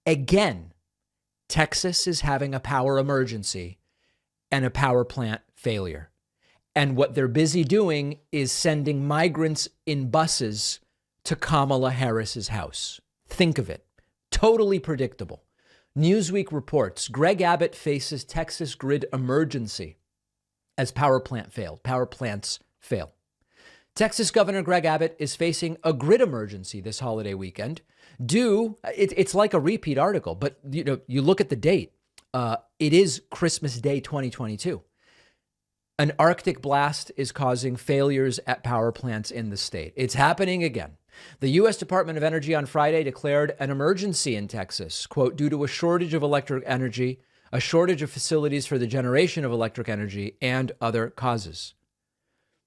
Again, Texas is having a power emergency and a power plant failure. And what they're busy doing is sending migrants in buses to Kamala Harris's house. Think of it. Totally predictable. Newsweek reports Greg Abbott faces Texas grid emergency as power plants fail. Texas Governor Greg Abbott is facing a grid emergency this holiday weekend it's like a repeat article, but you look at the date. It is Christmas Day 2022. An Arctic blast is causing failures at power plants in the state. It's happening again. The U.S. Department of Energy on Friday declared an emergency in Texas, quote, due to a shortage of electric energy, a shortage of facilities for the generation of electric energy, and other causes.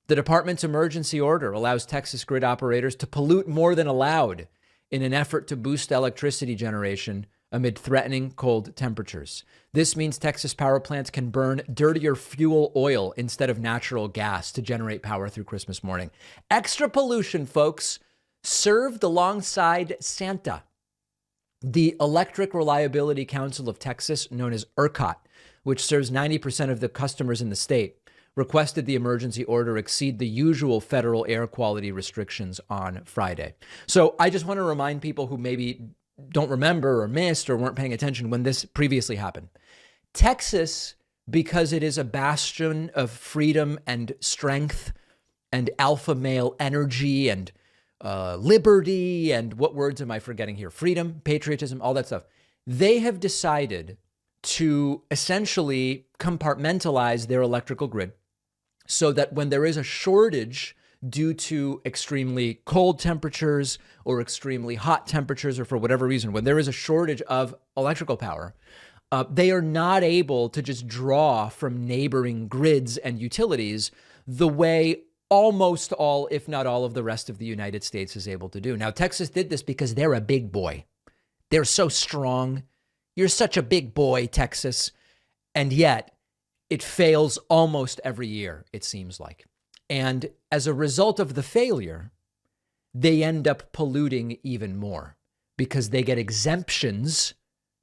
The department's emergency order allows Texas grid operators to pollute more than allowed in an effort to boost electricity generation amid threatening cold temperatures. This means Texas power plants can burn dirtier fuel oil instead of natural gas to generate power through Christmas morning. Extra pollution, folks, served alongside Santa. The Electric Reliability Council of Texas, known as ERCOT, which serves 90% of the customers in the state, requested the emergency order exceed the usual federal air quality restrictions on Friday. So I just want to remind people who maybe don't remember or missed or weren't paying attention when this previously happened. Texas, because it is a bastion of freedom and strength and alpha male energy and liberty and what words am I forgetting here? Freedom, patriotism, all that stuff. They have decided to essentially compartmentalize their electrical grid so that when there is a shortage due to extremely cold temperatures or extremely hot temperatures, or for whatever reason, when there is a shortage of electrical power, they are not able to just draw from neighboring grids and utilities the way almost all, if not all, of the rest of the United States is able to do. Now, Texas did this because they're a big boy. They're so strong. You're such a big boy, Texas. And yet it fails almost every year, it seems like. And as a result of the failure, they end up polluting even more because they get exemptions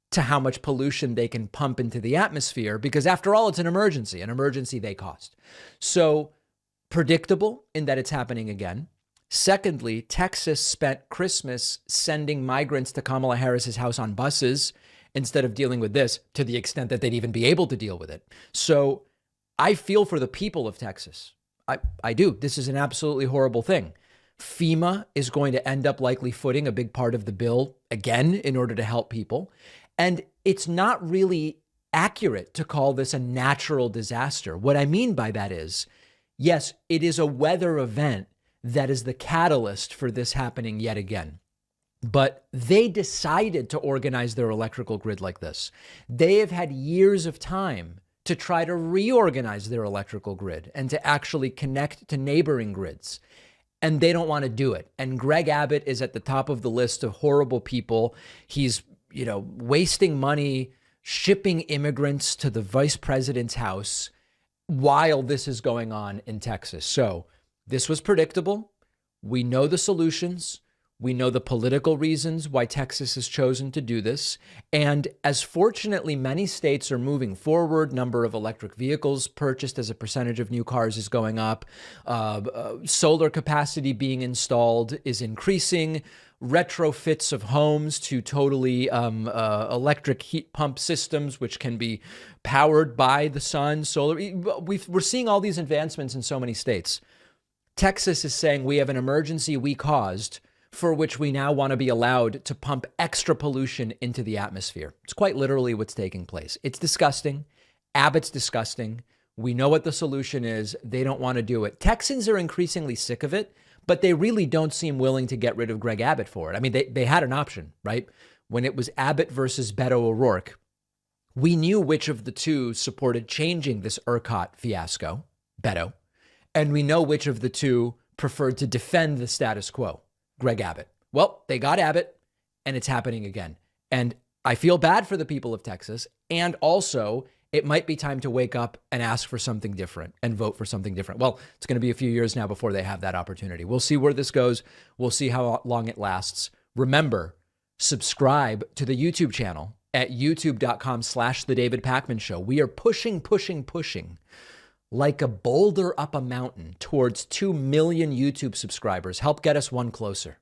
to how much pollution they can pump into the atmosphere, because after all, it's an emergency they caused. So predictable in that it's happening again. Secondly, Texas spent Christmas sending migrants to Kamala Harris's house on buses instead of dealing with this, to the extent that they'd even be able to deal with it. So I feel for the people of Texas. I do. This is an absolutely horrible thing. FEMA is going to end up likely footing a big part of the bill again in order to help people. And it's not really accurate to call this a natural disaster. What I mean by that is, yes, it is a weather event that is the catalyst for this happening yet again. But they decided to organize their electrical grid like this. They have had years of time to try to reorganize their electrical grid and to actually connect to neighboring grids. And they don't want to do it. And Greg Abbott is at the top of the list of horrible people. He's, wasting money, shipping immigrants to the vice president's house while this is going on in Texas. So this was predictable. We know the solutions. We know the political reasons why Texas has chosen to do this. And as fortunately many states are moving forward, number of electric vehicles purchased as a percentage of new cars is going up. Solar capacity being installed is increasing. Retrofits of homes to totally electric heat pump systems, which can be powered by the sun, solar. We're seeing all these advancements in so many states. Texas is saying we have an emergency we caused, for which we now want to be allowed to pump extra pollution into the atmosphere. It's quite literally what's taking place. It's disgusting. Abbott's disgusting. We know what the solution is. They don't want to do it. Texans are increasingly sick of it, but they really don't seem willing to get rid of Greg Abbott for it. I mean, they had an option, right? When it was Abbott versus Beto O'Rourke, we knew which of the two supported changing this ERCOT fiasco, Beto, and we know which of the two preferred to defend the status quo, Greg Abbott. Well, they got Abbott, and it's happening again. And I feel bad for the people of Texas. And also, it might be time to wake up and ask for something different and vote for something different. Well, it's going to be a few years now before they have that opportunity. We'll see where this goes. We'll see how long it lasts. Remember, subscribe to the YouTube channel at youtube.com/The David Pakman Show. We are pushing like a boulder up a mountain towards 2 million YouTube subscribers. Help get us one closer.